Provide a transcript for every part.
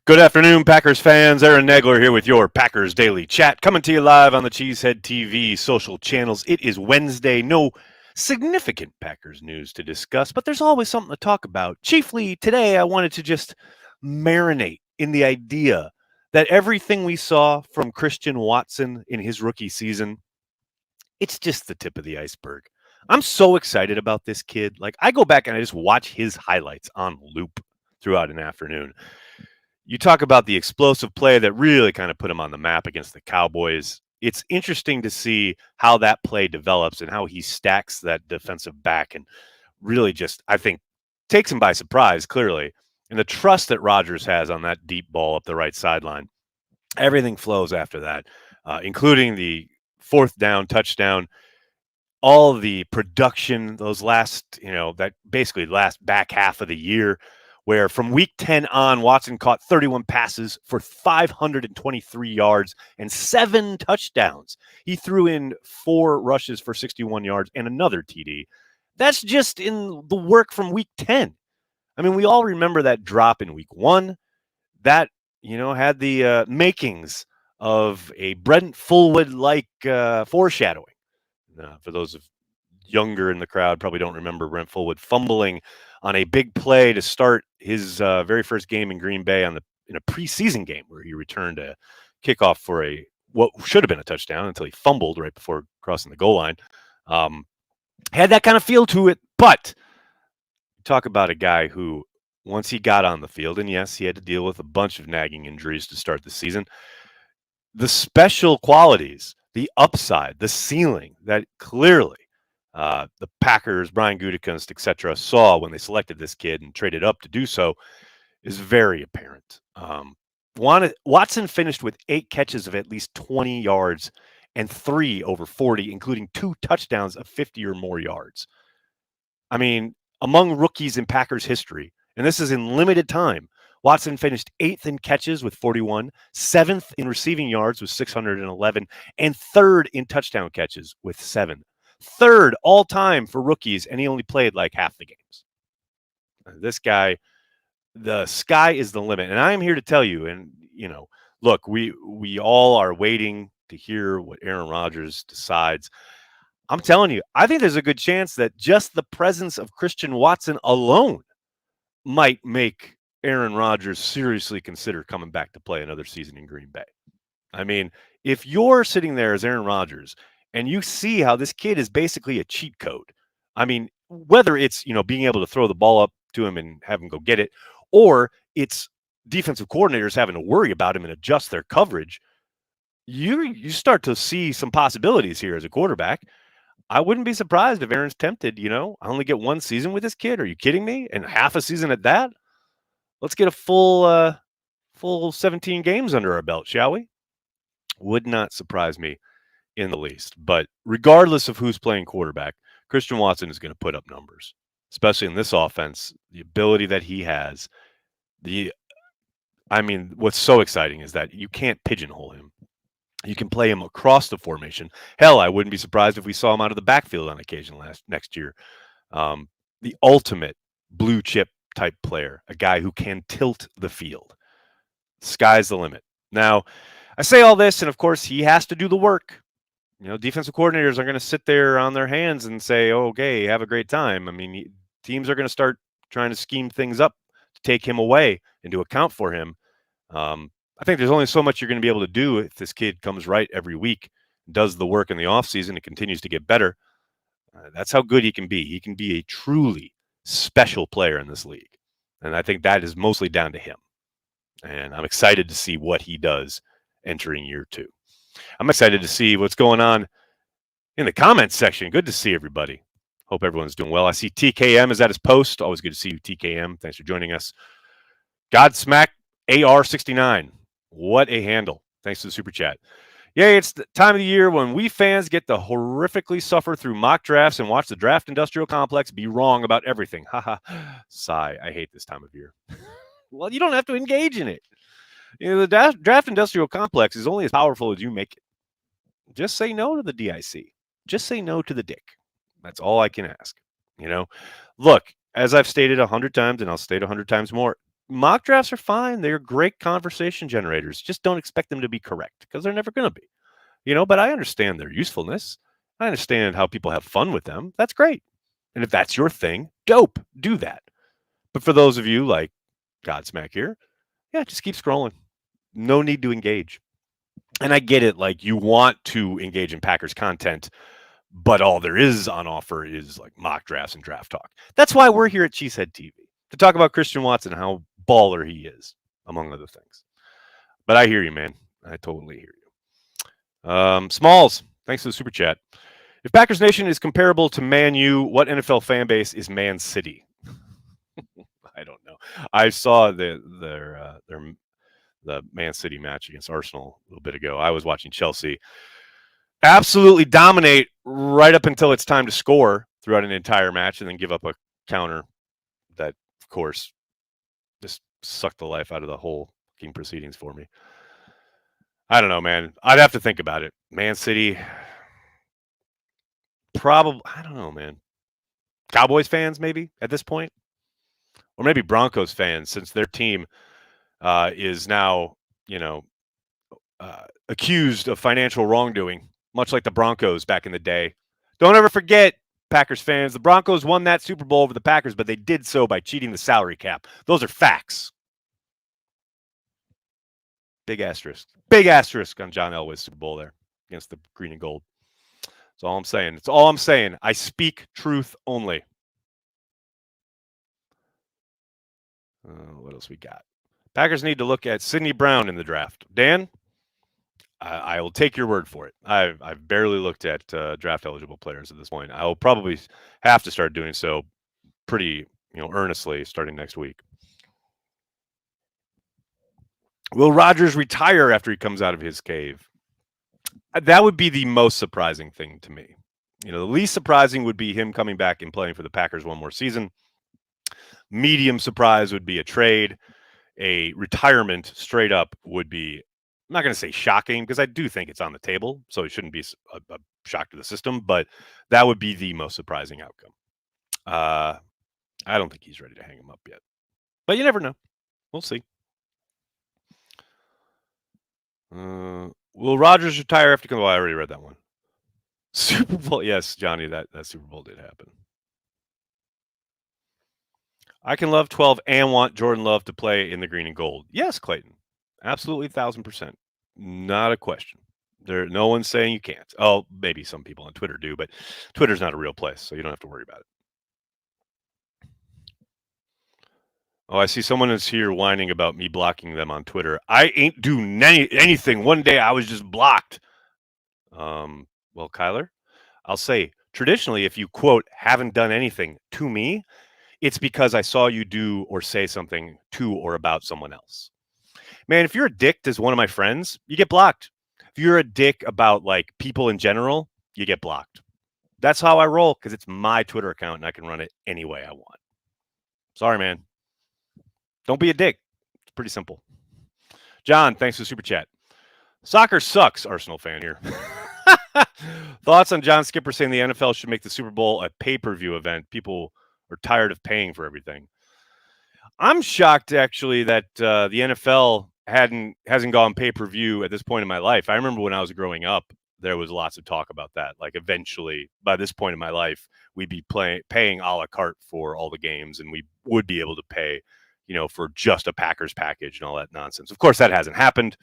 Good afternoon, Packers fans. Aaron Nagler here with your Packers Daily Chat, coming to you live on the Cheesehead TV social channels. It is Wednesday. No significant Packers news to discuss, but there's always something to talk about. Chiefly today, I wanted to just marinate in the idea that everything we saw from Christian Watson in his rookie season, it's just the tip of the iceberg. I'm so excited about this kid. Like, I go back and I just watch his highlights on loop throughout an afternoon. You talk about the explosive play that really kind of put him on the map against the Cowboys. It's interesting to see how that play develops and how he stacks that defensive back and really just, I think, takes him by surprise, clearly. And the trust that Rodgers has on that deep ball up the right sideline, everything flows after that, including the fourth down touchdown, all the production, those last, that basically last back half of the year, where from week 10 on, Watson caught 31 passes for 523 yards and 7 touchdowns. He threw in 4 rushes for 61 yards and another TD. That's just in the work from week 10. I mean, we all remember that drop in week 1. That, had the makings of a Brent Fullwood-like foreshadowing. For those of younger in the crowd, probably don't remember Brent Fullwood fumbling on a big play to start his very first game in Green Bay in a preseason game where he returned a kickoff for what should have been a touchdown until he fumbled right before crossing the goal line. Had that kind of feel to it, but talk about a guy who, once he got on the field, and yes, he had to deal with a bunch of nagging injuries to start the season, the special qualities, the upside, the ceiling that clearly the Packers, Brian Gutekunst, etc., saw when they selected this kid and traded up to do so is very apparent. Watson finished with 8 catches of at least 20 yards and 3 over 40, including 2 touchdowns of 50 or more yards. I mean, among rookies in Packers history, and this is in limited time, Watson finished 8th in catches with 41, 7th in receiving yards with 611, and 3rd in touchdown catches with 7. 3rd all time for rookies, and he only played like half the games. This guy, the sky is the limit. And I'm here to tell you, and, look, we all are waiting to hear what Aaron Rodgers decides. I'm telling you, I think there's a good chance that just the presence of Christian Watson alone might make Aaron Rodgers seriously consider coming back to play another season in Green Bay. I mean, if you're sitting there as Aaron Rodgers and you see how this kid is basically a cheat code, I mean, whether it's, being able to throw the ball up to him and have him go get it, or it's defensive coordinators having to worry about him and adjust their coverage, you start to see some possibilities here as a quarterback. I wouldn't be surprised if Aaron's tempted, I only get 1 season with this kid. Are you kidding me? And half a season at that? Let's get a full 17 games under our belt, shall we? Would not surprise me in the least. But regardless of who's playing quarterback, Christian Watson is going to put up numbers, especially in this offense. The ability that he has, what's so exciting is that you can't pigeonhole him. You can play him across the formation. Hell, I wouldn't be surprised if we saw him out of the backfield on occasion next year. The ultimate blue chip type player, a guy who can tilt the field. Sky's the limit. Now, I say all this, and of course, he has to do the work. Defensive coordinators are going to sit there on their hands and say, oh, okay, have a great time. I mean, teams are going to start trying to scheme things up to take him away and to account for him. I think there's only so much you're going to be able to do if this kid comes right every week, does the work in the offseason, and continues to get better. That's how good he can be. He can be a truly special player in this league. And I think that is mostly down to him. And I'm excited to see what he does entering year 2. I'm excited to see what's going on in the comments section. Good to see everybody. Hope everyone's doing well. I see TKM is at his post. Always good to see you, TKM. Thanks for joining us. Godsmack AR69. What a handle. Thanks for the super chat. Yeah, it's the time of the year when we fans get to horrifically suffer through mock drafts and watch the draft industrial complex be wrong about everything. Haha. Sigh. I hate this time of year. Well, you don't have to engage in it. The draft industrial complex is only as powerful as you make it. Just say no to the DIC. Just say no to the dick. That's all I can ask. Look, as I've stated 100 times, and I'll state 100 times more, mock drafts are fine. They're great conversation generators. Just don't expect them to be correct because they're never going to be. But I understand their usefulness. I understand how people have fun with them. That's great. And if that's your thing, dope, do that. But for those of you like Godsmack here, yeah, just keep scrolling. No need to engage. And I get it, like you want to engage in Packers content, but all there is on offer is like mock drafts and draft talk. That's why we're here at Cheesehead TV to talk about Christian Watson, how baller he is, among other things. But I hear you, man. I totally hear you. Smalls, thanks for the super chat. If Packers Nation is comparable to Man U, what NFL fan base is Man City? I don't know. I saw the Man City match against Arsenal a little bit ago. I was watching Chelsea absolutely dominate right up until it's time to score throughout an entire match and then give up a counter that, of course, just sucked the life out of the whole fucking proceedings for me. I don't know, man. I'd have to think about it. Man City, probably, I don't know, man. Cowboys fans, maybe, at this point? Or maybe Broncos fans, since their team is now, accused of financial wrongdoing, much like the Broncos back in the day. Don't ever forget, Packers fans, the Broncos won that Super Bowl over the Packers, but they did so by cheating the salary cap. Those are facts. Big asterisk. Big asterisk on John Elway's Super Bowl there against the green and gold. That's all I'm saying. It's all I'm saying. I speak truth only. What else we got? Packers need to look at Sidney Brown in the draft. Dan, I will take your word for it. I've barely looked at draft eligible players at this point. I will probably have to start doing so pretty earnestly starting next week. Will Rodgers retire after he comes out of his cave? That would be the most surprising thing to me. The least surprising would be him coming back and playing for the Packers one more season. Medium surprise would be a trade. A retirement straight up would be, I'm not going to say shocking because I do think it's on the table, so it shouldn't be a shock to the system, but that would be the most surprising outcome. I don't think he's ready to hang him up yet, but you never know. We'll see. Will Rodgers retire after? Well, I already read that one. Super Bowl, yes, Johnny, that Super Bowl did happen. I can love 12 and want Jordan Love to play in the green and gold. Yes, Clayton, absolutely, 1,000%, not a question. No one's saying you can't. Oh, maybe some people on Twitter do, but Twitter's not a real place, so you don't have to worry about it. Oh, I see someone is here whining about me blocking them on Twitter. I ain't do anything. One day I was just blocked. Well, Kyler, I'll say traditionally, if you quote haven't done anything to me, it's because I saw you do or say something to or about someone else. Man, if you're a dick to one of my friends, you get blocked. If you're a dick about like people in general, you get blocked. That's how I roll because it's my Twitter account and I can run it any way I want. Sorry, man. Don't be a dick. It's pretty simple. John, thanks for the super chat. Soccer sucks, Arsenal fan here. Thoughts on John Skipper saying the NFL should make the Super Bowl a pay-per-view event? People are tired of paying for everything. I'm shocked, actually, that the NFL hasn't gone pay-per-view at this point in my life. I remember when I was growing up, there was lots of talk about that. Like eventually, by this point in my life, we'd be paying a la carte for all the games, and we would be able to pay, for just a Packers package and all that nonsense. Of course, that hasn't happened.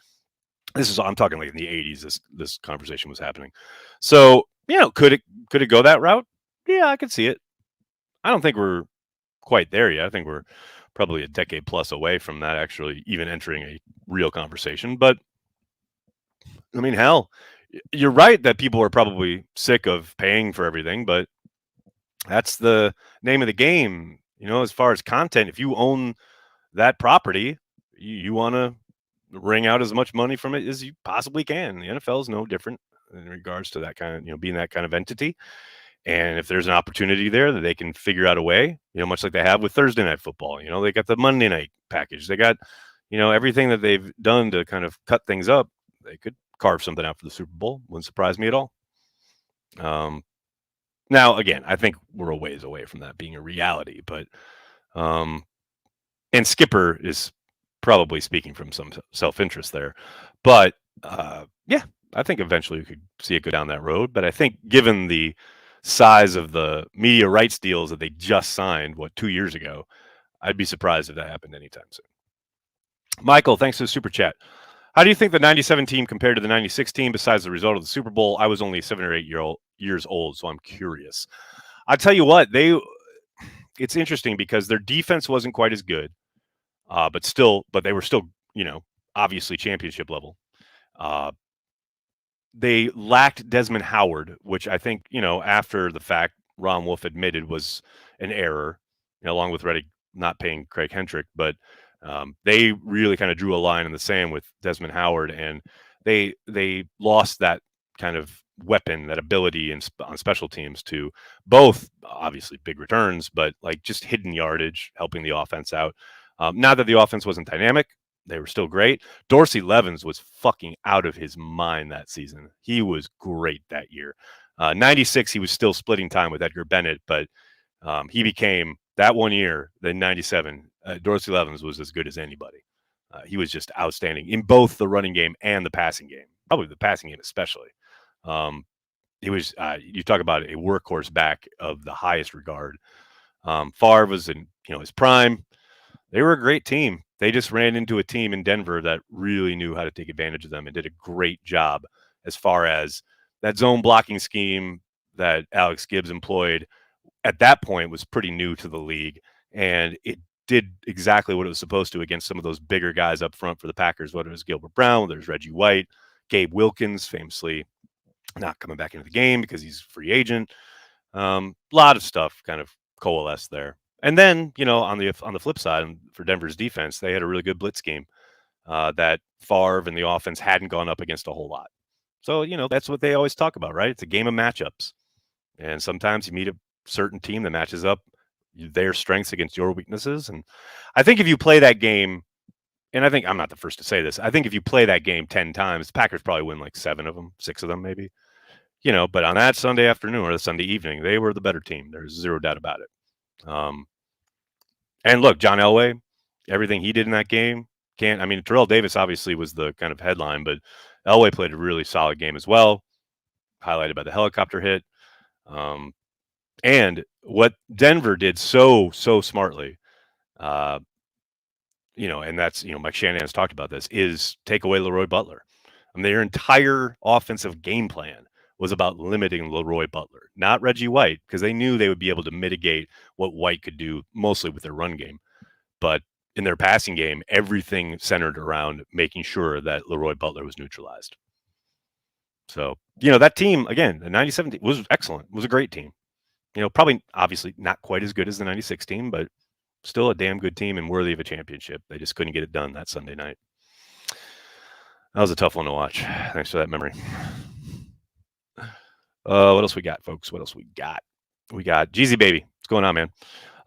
I'm talking like in the 80s. This conversation was happening. So could it go that route? Yeah, I could see it. I don't think we're quite there yet. I think we're probably a decade plus away from that actually even entering a real conversation. But I mean, hell, you're right that people are probably sick of paying for everything, but that's the name of the game. As far as content, if you own that property, you want to wring out as much money from it as you possibly can. The NFL is no different in regards to that kind of, being that kind of entity. And if there's an opportunity there that they can figure out a way, much like they have with Thursday Night Football, they got the Monday night package. They got, everything that they've done to kind of cut things up. They could carve something out for the Super Bowl. Wouldn't surprise me at all. Now, again, I think we're a ways away from that being a reality, but And Skipper is probably speaking from some self-interest there. But yeah, I think eventually we could see it go down that road. But I think given the size of the media rights deals that they just signed, 2 years ago, I'd be surprised if that happened anytime soon. Michael, thanks for the super chat. How do you think the 97 team compared to the 96 team besides the result of the Super Bowl? I was only 7 or 8 years old, so I'm curious. I'll tell you what, it's interesting because their defense wasn't quite as good, but they were still, obviously championship level. Uh, they lacked Desmond Howard, which I think, after the fact, Ron Wolf admitted was an error, along with Reddick not paying Craig Hendrick. But they really kind of drew a line in the sand with Desmond Howard, and they lost that kind of weapon, that ability on special teams to both obviously big returns, but like just hidden yardage, helping the offense out. Not that the offense wasn't dynamic. They were still great. Dorsey Levens was fucking out of his mind that season. He was great that year. 96, he was still splitting time with Edgar Bennett, but he became, that one year, then 97, Dorsey Levens was as good as anybody. He was just outstanding in both the running game and the passing game, probably the passing game especially. He was, you talk about a workhorse back of the highest regard. Favre was in his prime. They were a great team. They just ran into a team in Denver that really knew how to take advantage of them and did a great job as far as that zone blocking scheme that Alex Gibbs employed at that point was pretty new to the league, and it did exactly what it was supposed to against some of those bigger guys up front for the Packers, whether it was Gilbert Brown, there's Reggie White, Gabe Wilkins, famously not coming back into the game because he's a free agent. A lot of stuff kind of coalesced there. And then, on the flip side, for Denver's defense, they had a really good blitz game that Favre and the offense hadn't gone up against a whole lot. So, that's what they always talk about, right? It's a game of matchups. And sometimes you meet a certain team that matches up their strengths against your weaknesses. And I think if you play that game, and I think I'm not the first to say this, I think if you play that game 10 times, the Packers probably win like 7 of them, 6 of them maybe. But on that Sunday afternoon or the Sunday evening, they were the better team. There's zero doubt about it. And look, John Elway, everything he did in that game, Terrell Davis obviously was the kind of headline, but Elway played a really solid game as well, highlighted by the helicopter hit. And what Denver did so smartly, and that's, Mike Shanahan has talked about this, is take away Leroy Butler. Their entire offensive game plan was about limiting Leroy Butler, not Reggie White, because they knew they would be able to mitigate what White could do mostly with their run game. But in their passing game, everything centered around making sure that Leroy Butler was neutralized. So, that team, again, the 97 team was excellent. It was a great team. Probably obviously not quite as good as the 96 team, but still a damn good team and worthy of a championship. They just couldn't get it done that Sunday night. That was a tough one to watch. Thanks for that memory. What else we got, folks? What else we got? We got Jeezy Baby. What's going on, man?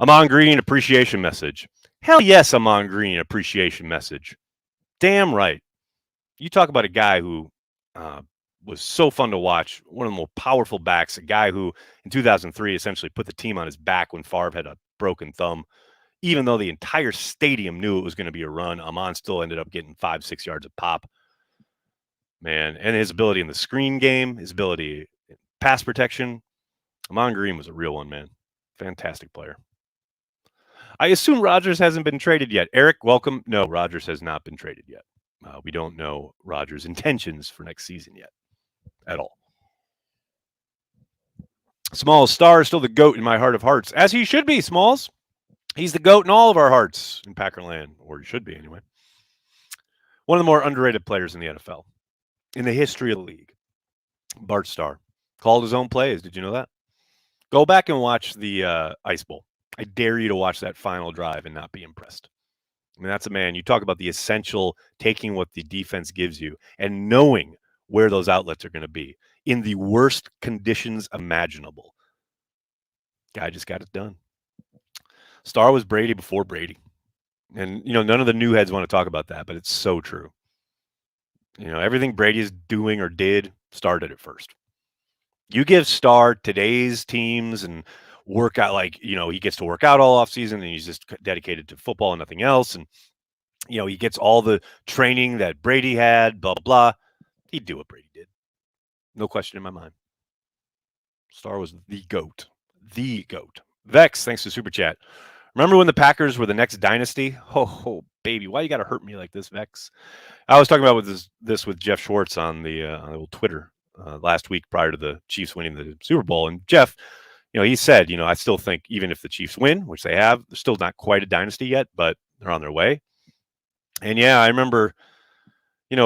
Amon Green appreciation message. Hell yes, Amon Green appreciation message. Damn right. You talk about a guy who was so fun to watch, one of the more powerful backs, a guy who in 2003 essentially put the team on his back when Favre had a broken thumb. Even though the entire stadium knew it was going to be a run, Amon still ended up getting 5-6 yards of pop. Man, and his ability in the screen game, his ability in pass protection. Amon Green was a real one, man. Fantastic player. I assume Rodgers hasn't been traded yet. Eric, welcome. No, Rodgers has not been traded yet. We don't know Rodgers' intentions for next season yet at all. Smalls Star is still the GOAT in my heart of hearts, as he should be, Smalls. He's the GOAT in all of our hearts in Packerland, or he should be anyway. One of the more underrated players in the NFL, in the history of the league. Bart Starr called his own plays. Did you know that? Go back and watch the Ice Bowl. I dare you to watch that final drive and not be impressed. That's a man. You talk about the essential taking what the defense gives you and knowing where those outlets are going to be in the worst conditions imaginable. Guy just got it done. Starr was Brady before Brady. And, none of the new heads want to talk about that, but it's so true. Everything Brady is doing or did started at first. You give Starr today's teams and work out, like, he gets to work out all off season and he's just dedicated to football and nothing else. And, he gets all the training that Brady had, blah, blah, blah. He'd do what Brady did. No question in my mind. Star was the GOAT. The GOAT. Vex, thanks to Super Chat. Remember when the Packers were the next dynasty? Oh baby, why you got to hurt me like this, Vex? I was talking about this with Jeff Schwartz on the old Twitter last week prior to the Chiefs winning the Super Bowl. And Jeff, he said, I still think even if the Chiefs win, which they have, they're still not quite a dynasty yet, but they're on their way. And yeah, I remember,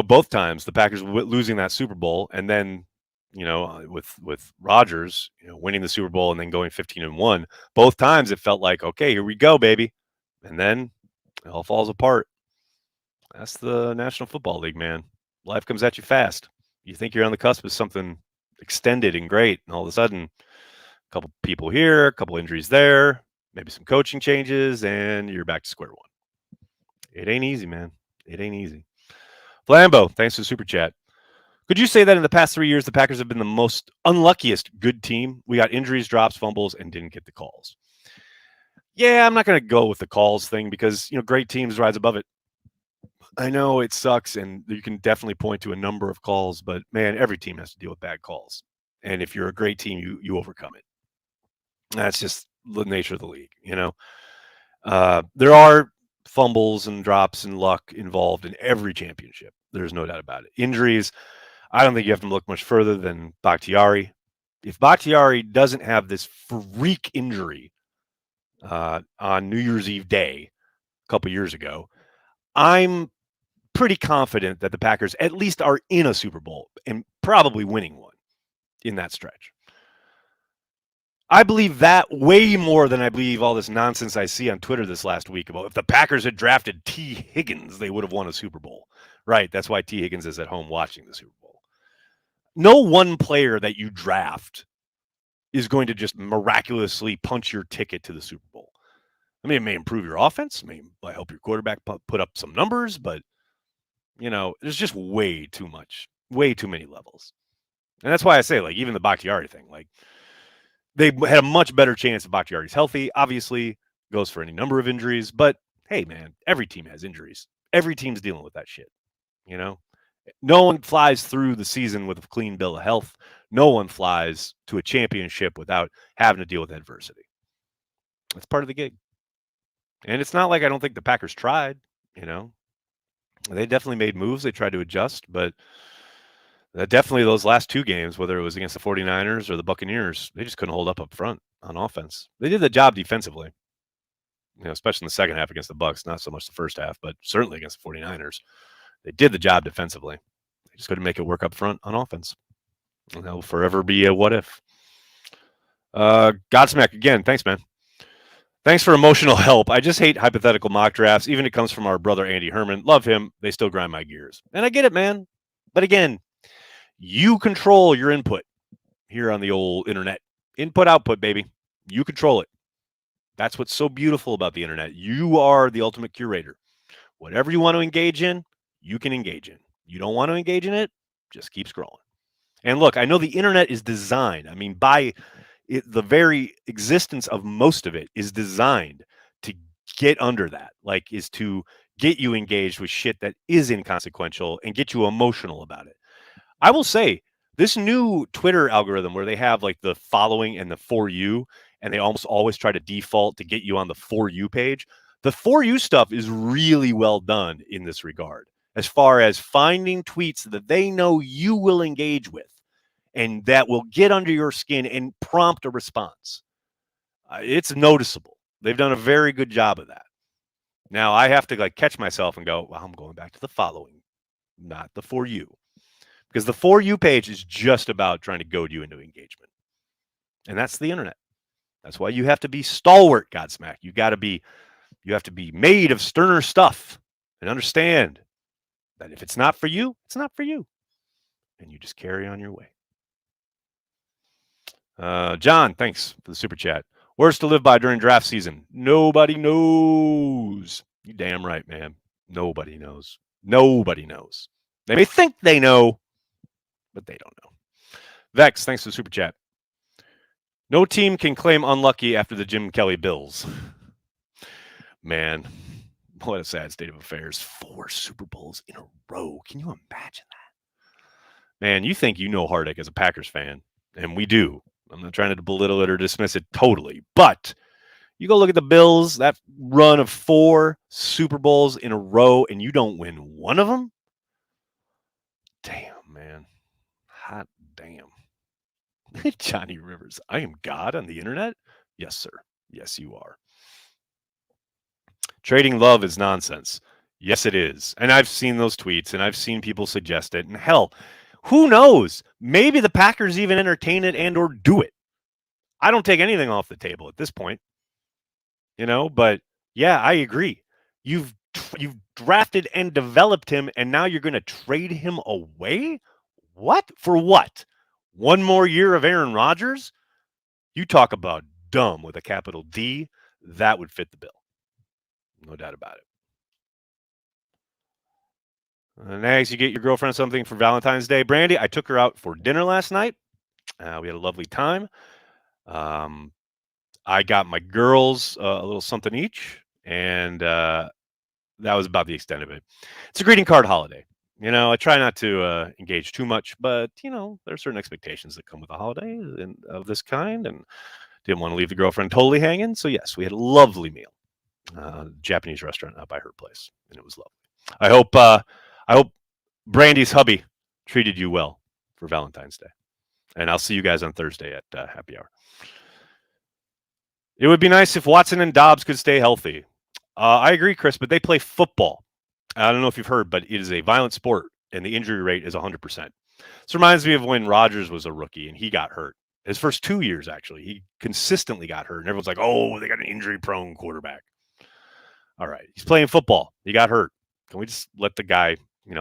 both times the Packers losing that Super Bowl, and then, with Rodgers, winning the Super Bowl and then going 15-1. Both times it felt like, okay, here we go, baby. And then it all falls apart. That's the National Football League, man. Life comes at you fast. You think you're on the cusp of something extended and great, and all of a sudden, a couple people here, a couple injuries there, maybe some coaching changes, and you're back to square one. It ain't easy, man. It ain't easy. Flambo, thanks for the Super Chat. Could you say that in the past 3 years, the Packers have been the most unluckiest good team? We got injuries, drops, fumbles, and didn't get the calls. Yeah, I'm not going to go with the calls thing because, great teams rise above it. I know it sucks, and you can definitely point to a number of calls, but, man, every team has to deal with bad calls. And if you're a great team, you overcome it. That's just the nature of the league, There are fumbles and drops and luck involved in every championship. There's no doubt about it. Injuries, I don't think you have to look much further than Bakhtiari. If Bakhtiari doesn't have this freak injury on New Year's Eve day a couple years ago, I'm pretty confident that the Packers at least are in a Super Bowl and probably winning one in that stretch. I believe that way more than I believe all this nonsense I see on Twitter this last week about if the Packers had drafted T. Higgins, they would have won a Super Bowl. Right, that's why T. Higgins is at home watching the Super Bowl. No one player that you draft is going to just miraculously punch your ticket to the Super Bowl. I mean, it may improve your offense, may help your quarterback put up some numbers, but, there's just way too many levels. And that's why I say, like, even the Bakhtiari thing, like, they had a much better chance if Bakhtiari's healthy. Obviously, goes for any number of injuries, but hey, man, every team has injuries. Every team's dealing with that shit, No one flies through the season with a clean bill of health. No one flies to a championship without having to deal with adversity. That's part of the gig. And it's not like I don't think the Packers tried, They definitely made moves. They tried to adjust, but definitely those last two games, whether it was against the 49ers or the Buccaneers, they just couldn't hold up front on offense. They did the job defensively, especially in the second half against the Bucs, not so much the first half, but certainly against the 49ers. They did the job defensively. They just couldn't make it work up front on offense. And that will forever be a what if. Godsmack again. Thanks, man. Thanks for emotional help. I just hate hypothetical mock drafts. Even if it comes from our brother Andy Herman. Love him. They still grind my gears. And I get it, man. But again, you control your input here on the old internet. Input, output, baby. You control it. That's what's so beautiful about the internet. You are the ultimate curator. Whatever you want to engage in, you can engage in. You don't want to engage in it, just keep scrolling. And look, I know the internet is designed. I mean, by the very existence of most of it is designed to get under that, like is to get you engaged with shit that is inconsequential and get you emotional about it. I will say this new Twitter algorithm where they have like the following and the for you, and they almost always try to default to get you on the for you page. The for you stuff is really well done in this regard, as far as finding tweets that they know you will engage with and that will get under your skin and prompt a response. It's noticeable. They've done a very good job of that. Now I have to catch myself and go, well, I'm going back to the following, not the for you. Because the for you page is just about trying to goad you into engagement. And that's the internet. That's why you have to be stalwart, Godsmack. You have to be made of sterner stuff and understand that if it's not for you, it's not for you. And you just carry on your way. John, thanks for the super chat. Words to live by during draft season. Nobody knows. You damn right, man. Nobody knows. Nobody knows. They may think they know, but they don't know. Vex, thanks for the super chat. No team can claim unlucky after the Jim Kelly Bills. Man, what a sad state of affairs. 4 Super Bowls in a row. Can you imagine that? Man, you think you know heartache as a Packers fan, and we do. I'm not trying to belittle it or dismiss it totally, but you go look at the Bills, that run of 4 Super Bowls in a row, and you don't win one of them? Damn, man. Hot damn. Johnny Rivers, I am God on the internet? Yes, sir. Yes, you are. Trading love is nonsense. Yes, it is. And I've seen those tweets and I've seen people suggest it. And hell, who knows? Maybe the Packers even entertain it and or do it. I don't take anything off the table at this point. But yeah, I agree. You've drafted and developed him and now you're going to trade him away? What? For what? One more year of Aaron Rodgers? You talk about dumb with a capital D, that would fit the bill. No doubt about it. Next, you get your girlfriend something for Valentine's Day. Brandy, I took her out for dinner last night. We had a lovely time. I got my girls a little something each, and that was about the extent of it. It's a greeting card holiday. I try not to engage too much, but, there are certain expectations that come with a holiday of this kind, and didn't want to leave the girlfriend totally hanging. So, yes, we had a lovely meal. Japanese restaurant out by her place, and it was lovely. I hope Brandy's hubby treated you well for Valentine's Day, and I'll see you guys on Thursday at happy hour. It would be nice if Watson and Dobbs could stay healthy. I agree, Chris, but they play football. I don't know if you've heard, but it is a violent sport, and the injury rate is 100%. This reminds me of when Rodgers was a rookie and he got hurt. His first 2 years, actually, he consistently got hurt, and everyone's like, "Oh, they got an injury-prone quarterback." All right, he's playing football. He got hurt. Can we just let the guy,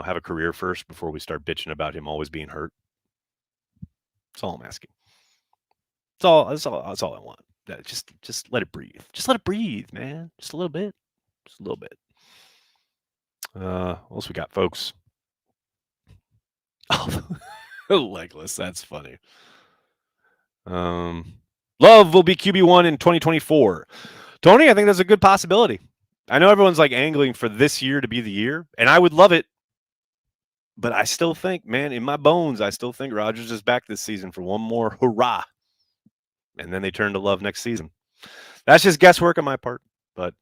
have a career first before we start bitching about him always being hurt? That's all I'm asking. That's all I want. Just let it breathe. Just let it breathe, man. Just a little bit. Just a little bit. What else we got, folks? Oh, legless. That's funny. Love will be QB1 in 2024. Tony, I think that's a good possibility. I know everyone's like angling for this year to be the year, and I would love it. But I still think, man, in my bones, I still think Rodgers is back this season for one more hurrah. And then they turn to Love next season. That's just guesswork on my part, but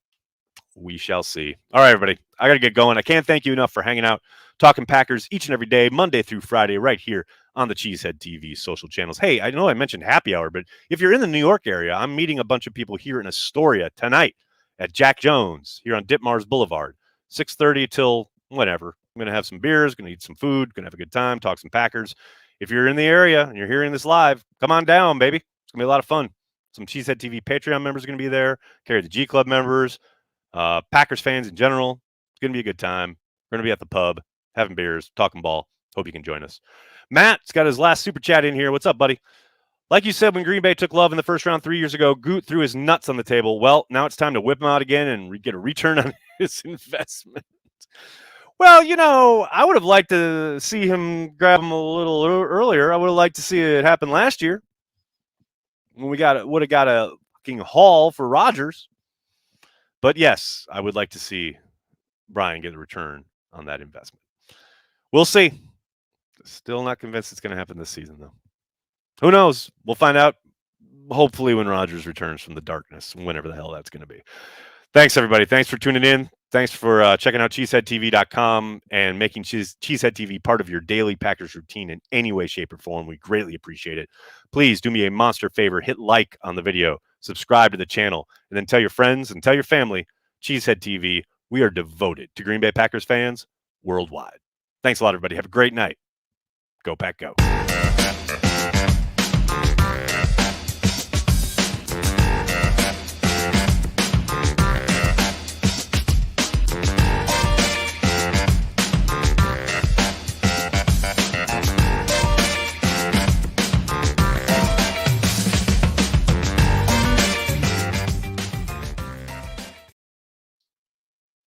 we shall see. All right, everybody. I got to get going. I can't thank you enough for hanging out, talking Packers each and every day, Monday through Friday, right here on the Cheesehead TV social channels. Hey, I know I mentioned happy hour, but if you're in the New York area, I'm meeting a bunch of people here in Astoria tonight at Jack Jones here on Ditmars Boulevard, 6:30 till whenever. I'm going to have some beers, going to eat some food, going to have a good time, talk some Packers. If you're in the area and you're hearing this live, come on down, baby. It's going to be a lot of fun. Some Cheesehead TV Patreon members are going to be there. Carry the G Club members, Packers fans in general. It's going to be a good time. We're going to be at the pub, having beers, talking ball. Hope you can join us. Matt's got his last super chat in here. What's up, buddy? Like you said, when Green Bay took Love in the first round 3 years ago, Goot threw his nuts on the table. Well, now it's time to whip him out again and get a return on his investment. Well, I would have liked to see him grab him a little earlier. I would have liked to see it happen last year when would have got a fucking haul for Rodgers. But yes, I would like to see Brian get a return on that investment. We'll see. Still not convinced it's going to happen this season, though. Who knows? We'll find out, hopefully, when Rodgers returns from the darkness, whenever the hell that's going to be. Thanks, everybody. Thanks for tuning in. Thanks for checking out cheeseheadtv.com and making Cheesehead TV part of your daily Packers routine in any way, shape, or form. We greatly appreciate it. Please do me a monster favor. Hit like on the video. Subscribe to the channel. And then tell your friends and tell your family, Cheesehead TV, we are devoted to Green Bay Packers fans worldwide. Thanks a lot, everybody. Have a great night. Go Pack Go.